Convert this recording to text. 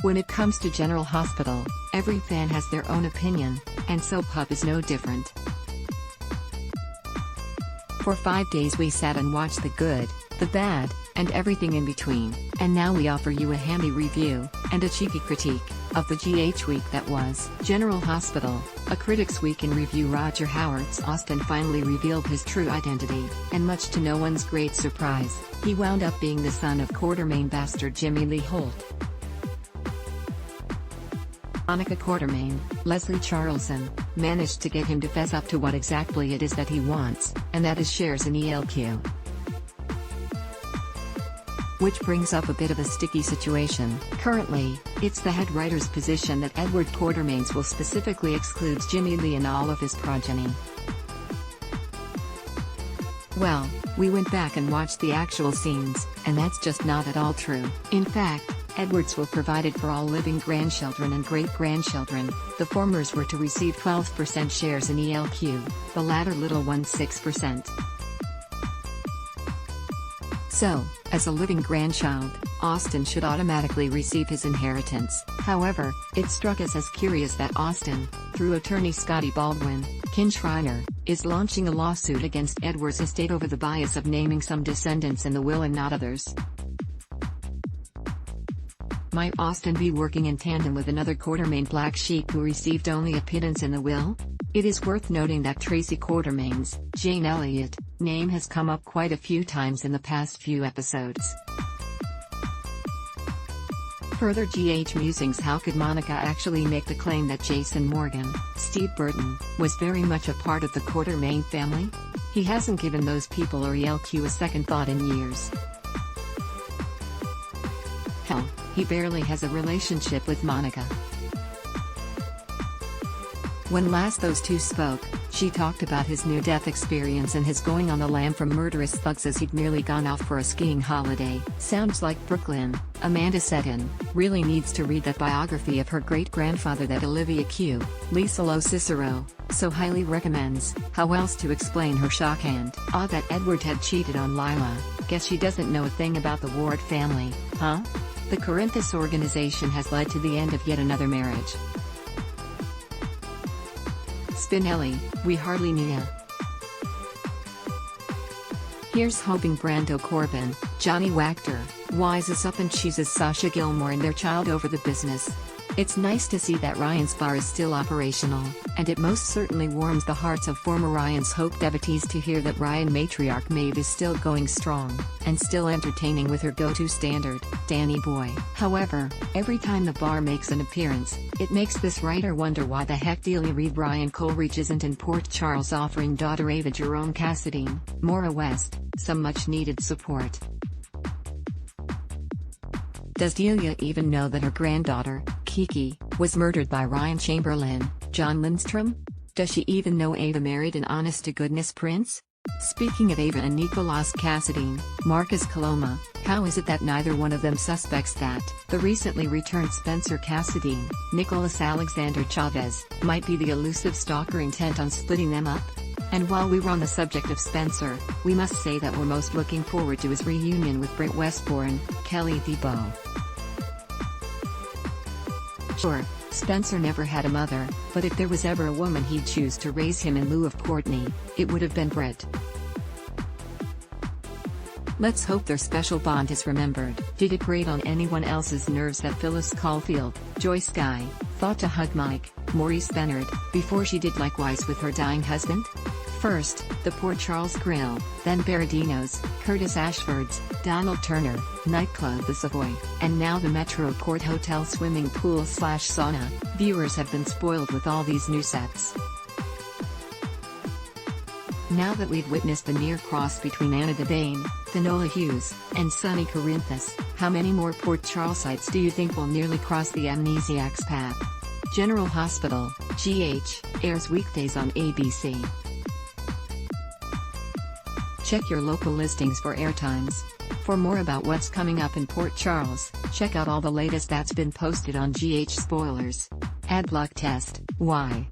When it comes to General Hospital, every fan has their own opinion, and Soap Hub is no different. For 5 days we sat and watched the good, the bad, and everything in between, and now we offer you a handy review, and a cheeky critique, of the GH week that was. General Hospital, a Critics Week in Review. Roger Howard's Austin finally revealed his true identity, and much to no one's great surprise, he wound up being the son of Quartermaine bastard Jimmy Lee Holt. Monica Quartermaine, Leslie Charleson, managed to get him to fess up to what exactly it is that he wants, and that is shares in ELQ. Which brings up a bit of a sticky situation. Currently, it's the head writer's position that Edward Quartermaine's will specifically excludes Jimmy Lee and all of his progeny. Well, we went back and watched the actual scenes, and that's just not at all true. In fact, Edward's will provided for all living grandchildren and great-grandchildren. The formers were to receive 12% shares in ELQ, the latter little ones 6%. So, as a living grandchild, Austin should automatically receive his inheritance. However, it struck us as curious that Austin, through attorney Scotty Baldwin, Kinschreiner, is launching a lawsuit against Edward's estate over the bias of naming some descendants in the will and not others. Might Austin be working in tandem with another Quartermaine black sheep who received only a pittance in the will? It is worth noting that Tracy Quartermaine's, Jane Elliott, name has come up quite a few times in the past few episodes. Further GH musings. How could Monica actually make the claim that Jason Morgan, Steve Burton, was very much a part of the Quartermaine family? He hasn't given those people or ELQ a second thought in years. Hell, he barely has a relationship with Monica. When last those two spoke, she talked about his near-death experience and his going on the lam from murderous thugs as he'd merely gone off for a skiing holiday. Sounds like Brooklyn, Amanda Seton, really needs to read that biography of her great-grandfather that Olivia Q. Lisa Lo Cicero so highly recommends. How else to explain her shock and awe that Edward had cheated on Lila? Guess she doesn't know a thing about the Ward family, huh? The Corinthus organization has led to the end of yet another marriage. Spinelli, we hardly knew ya. Here's hoping Brando Corbin, Johnny Wachter, wises up and cheeses Sasha Gilmore and their child over the business. It's nice to see that Ryan's bar is still operational, and it most certainly warms the hearts of former Ryan's Hope devotees to hear that Ryan matriarch Maeve is still going strong, and still entertaining with her go-to standard, Danny Boy. However, every time the bar makes an appearance, it makes this writer wonder why the heck Delia Reed Brian Coleridge isn't in Port Charles offering daughter Ava Jerome Cassadine, Maura West, some much-needed support. Does Delia even know that her granddaughter, Kiki, was murdered by Ryan Chamberlain, John Lindstrom? Does she even know Ava married an honest-to-goodness prince? Speaking of Ava and Nicolas Cassadine, Marcus Coloma, how is it that neither one of them suspects that the recently returned Spencer Cassadine, Nicholas Alexander Chavez, might be the elusive stalker intent on splitting them up? And while we were on the subject of Spencer, we must say that we're most looking forward to his reunion with Brent Westbourne, Kelly Thibault. Sure, Spencer never had a mother, but if there was ever a woman he'd choose to raise him in lieu of Courtney, it would have been Brett. Let's hope their special bond is remembered. Did it grate on anyone else's nerves that Phyllis Caulfield, Joyce Guy, thought to hug Mike, Maurice Benard, before she did likewise with her dying husband? First, the Port Charles Grill, then Berardino's, Curtis Ashford's, Donald Turner, nightclub The Savoy, and now the Metro Port Hotel swimming pool/sauna. Viewers have been spoiled with all these new sets. Now that we've witnessed the near cross between Anna Devane, Finola Hughes, and Sonny Corinthus, how many more Port Charlesites do you think will nearly cross the amnesiac's path? General Hospital, GH, airs weekdays on ABC. Check your local listings for airtimes. For more about what's coming up in Port Charles, check out all the latest that's been posted on GH Spoilers. Ad block test, why?